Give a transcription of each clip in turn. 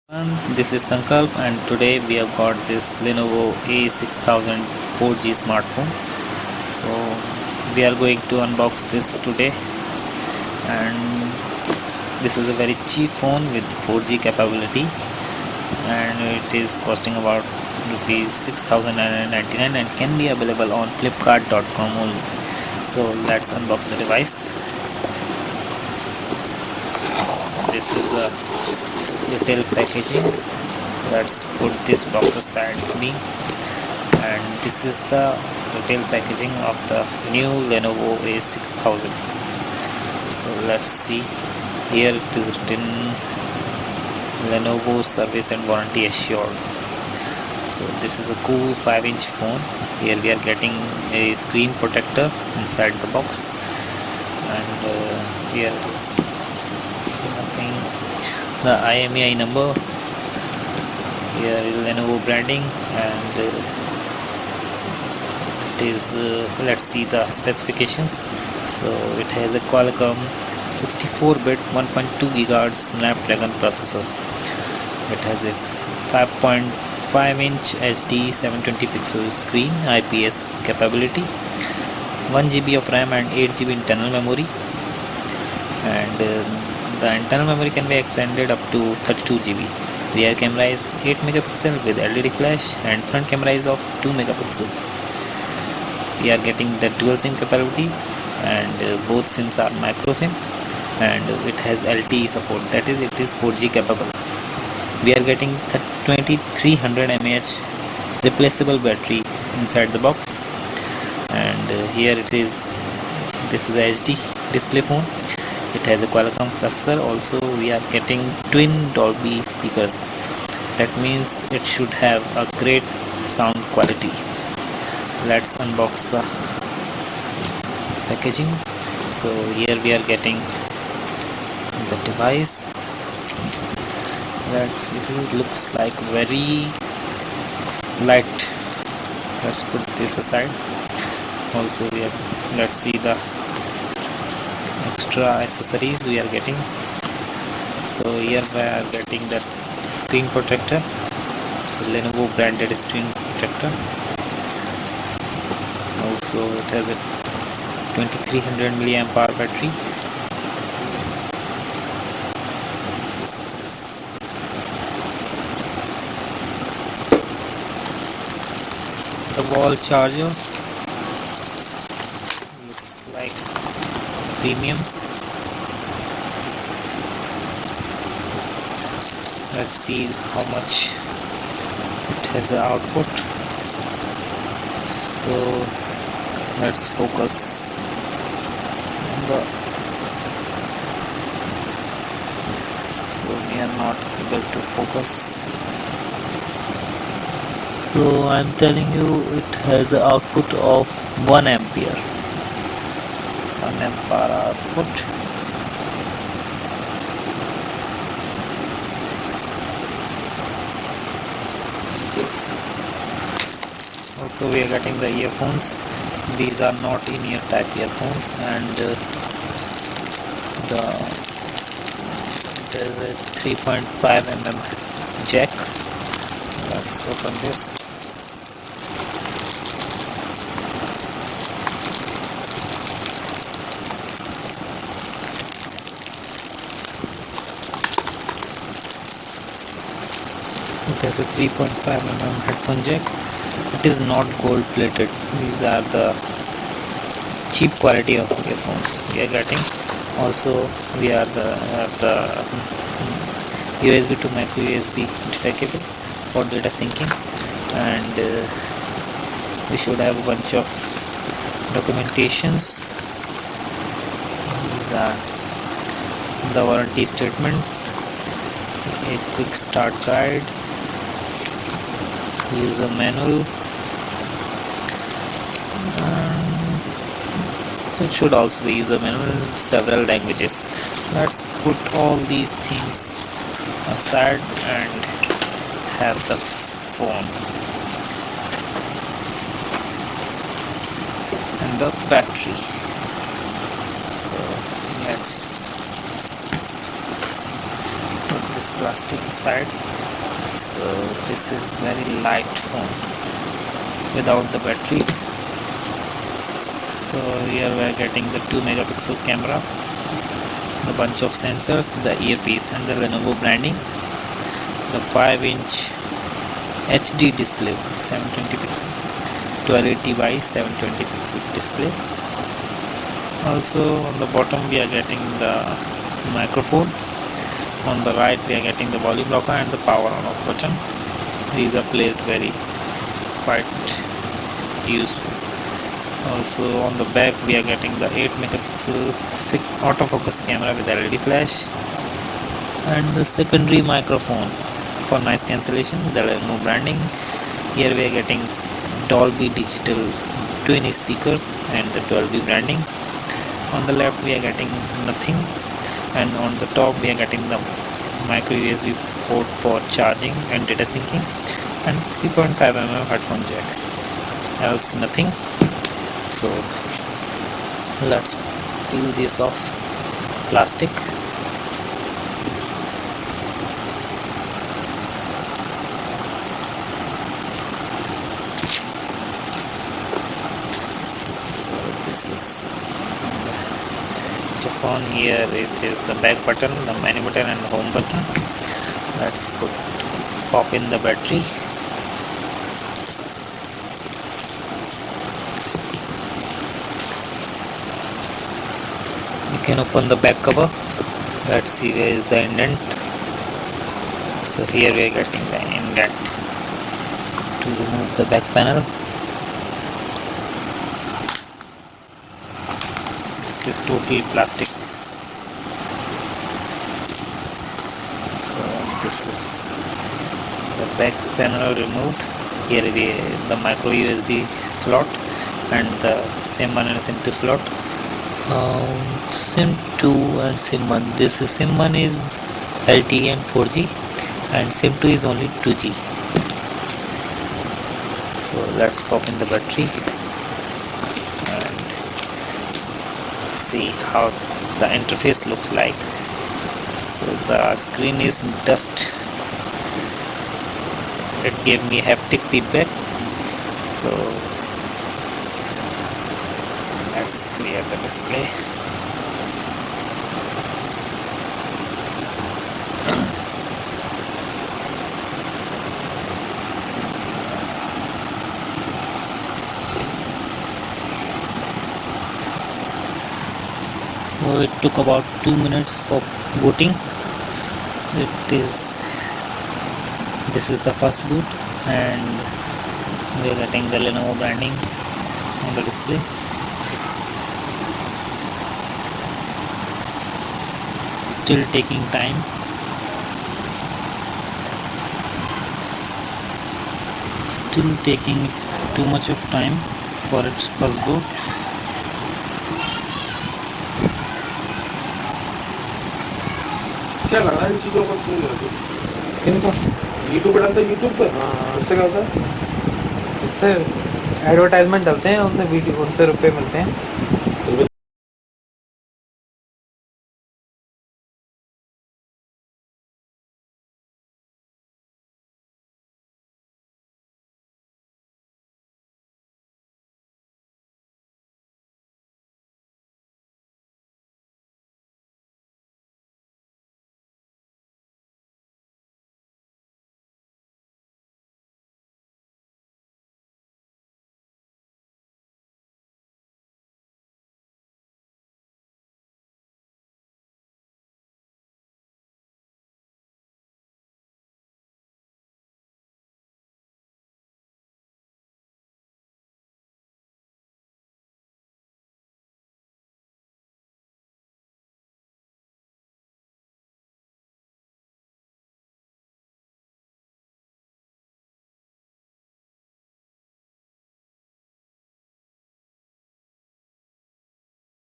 This is Sankalp, and today we have got this Lenovo A6000 4G smartphone. So we are going to unbox this today, and this is a very cheap phone with 4G capability, and it is costing about rupees 6,999 and can be available on flipkart.com only. So let's unbox the device. This is a retail packaging. Let's put this box aside for me, and this is the retail packaging of the new Lenovo A6000. So let's see. Here it is written Lenovo service and warranty assured. So this is a cool 5-inch phone. Here we are getting a screen protector inside the box, and here is nothing. The IMEI number, here is Lenovo branding, and it is let's see the specifications. So it has a Qualcomm 64-bit 1.2 GHz Snapdragon processor. It has a 5.5-inch HD 720 pixel screen, IPS capability, 1 GB of RAM and 8 GB internal memory, and the internal memory can be expanded up to 32 GB. Rear camera is 8 megapixel with LED flash, and front camera is of 2 megapixel. We are getting the dual SIM capability, and both SIMs are micro SIM, and it has LTE support, that is it is 4G capable. We are getting 2300 mAh replaceable battery inside the box, and here it is. This is the HD display phone. It has a Qualcomm processor. Also we are getting twin Dolby speakers. That means it should have a great sound quality. Let's unbox the packaging. So here we are getting the device. It looks like very light. Let's put this aside. Also let's see the extra accessories we are getting. So here we are getting the screen protector. So Lenovo branded screen protector. Also it has a 2300 milliamp hour battery. The wall charger looks like premium. Let's see how much it has the output. So let's focus on the. So we are not able to focus. So I'm telling you, it has an output of 1 ampere. 1 ampere output. Also we are getting the earphones. These are not in-ear type earphones, and there is a 3.5 mm jack. Let's open this. It has a 3.5 mm headphone jack. It is not gold plated. These are the cheap quality of earphones we are getting. Also we have the USB to micro USB cable for data syncing, and we should have a bunch of documentations. The warranty statement, a quick start guide, user manual, it should also be user manual in several languages. Let's put all these things aside and have the phone and the battery. So let's put this plastic side. So this is very light phone without the battery. So here we are getting the 2 megapixel camera, the bunch of sensors, the earpiece and the Lenovo branding, the 5-inch HD display, 720 pixel, 1280 by 720 pixel display. Also on the bottom we are getting the microphone. On the right we are getting the volume rocker and the power on off button. These are placed very quite useful. Also on the back we are getting the 8 megapixel autofocus camera with LED flash and the secondary microphone for noise cancellation, the Lenovo branding. Here we are getting Dolby Digital twin speakers and the Dolby branding. On the left we are getting nothing, and on the top we are getting the micro USB port for charging and data syncing and 3.5mm headphone jack, else nothing. So let's peel this off plastic. So this is the phone. Here it is the back button, the menu button and home button. Let's pop in the battery. You can open the back cover. Let's see where is the indent. So here we are getting the indent. To remove the back panel, it is totally plastic. So this is the back panel removed. Here we the micro USB slot and the SIM 1 and SIM 2 slot. SIM 2 and SIM 1. This is SIM 1 is LTE and 4G and SIM 2 is only 2G. So let's pop in the battery and see how the interface looks like. So the screen is dust. It gave me haptic feedback. So let's clear the display. So it took about 2 minutes for booting. This is the first boot and we are getting the Lenovo branding on the display. Still taking time. Still taking too much of time for its first boot. क्या करना है इन चीज़ों को सुन रहे किनको YouTube पर डालता है यूट्यूब पर उससे क्या होता है इससे एडवर्टाइजमेंट डालते हैं, उनसे वीडियो उनसे रुपए मिलते हैं।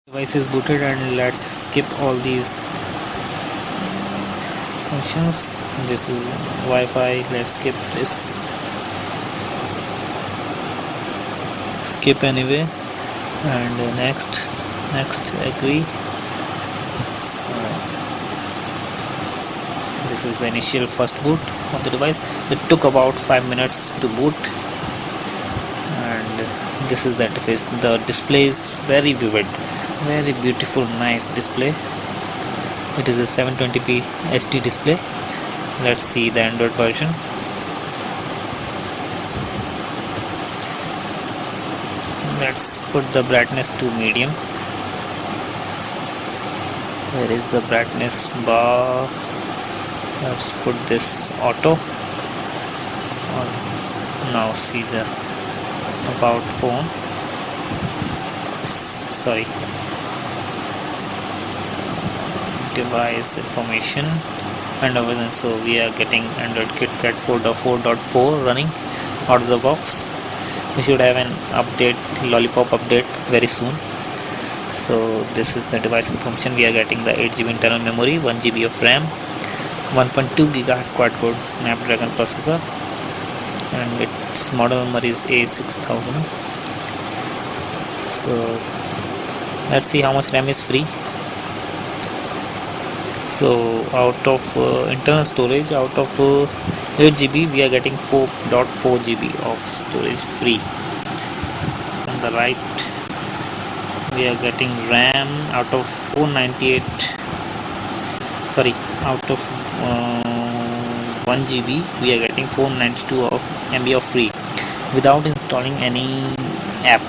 Device is booted and let's skip all these functions. This is Wi-Fi. Let's skip this. Skip anyway and next agree. So This is the initial first boot of the device. It took about 5 minutes to boot, and this is the interface. The display is very vivid, very beautiful, nice display. It is a 720p HD display. Let's see the Android version. Let's put the brightness to medium. Where is the brightness bar? Let's put this auto. Now see the about phone. Sorry, device information and everything. So we are getting Android KitKat 4.4.4 running out of the box. We should have an update, Lollipop update very soon. So this is the device information. We are getting the 8GB internal memory, 1GB of RAM, 1.2 GHz quad-core Snapdragon processor, and its model number is A6000. So let's see how much RAM is free. So out of internal storage, out of 8GB, we are getting 4.4GB of storage free. On the right, we are getting RAM out of 498. Sorry, out of 1GB, we are getting 492 of MB of free without installing any app.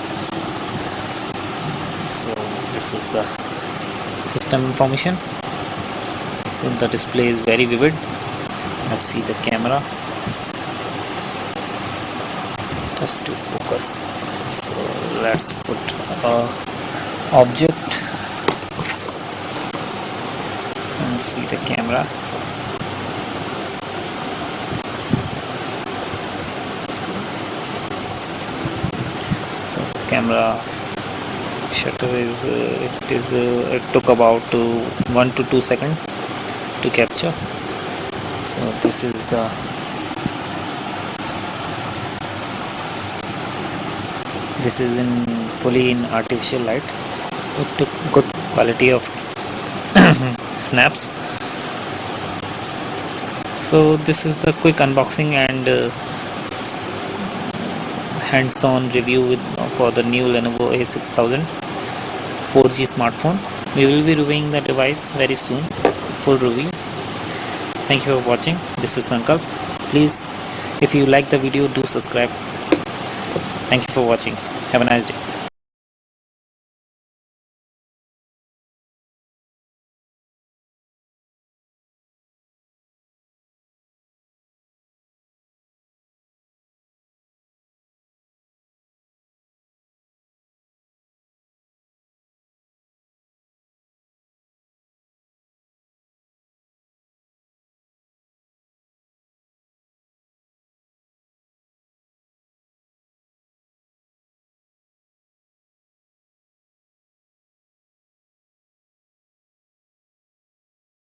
So this is the system information. So the display is very vivid. Let's see the camera. Just to focus. So let's put a object and see the camera. So camera shutter is it took about 1 to 2 seconds to capture. So this is the in fully in artificial light. It took good quality of snaps. So this is the quick unboxing and hands-on review for the new Lenovo A6000 4G smartphone. We will be reviewing the device very soon, full review. Thank you for watching. This is Sankalp. Please, if you like the video, do subscribe. Thank you for watching. Have a nice day.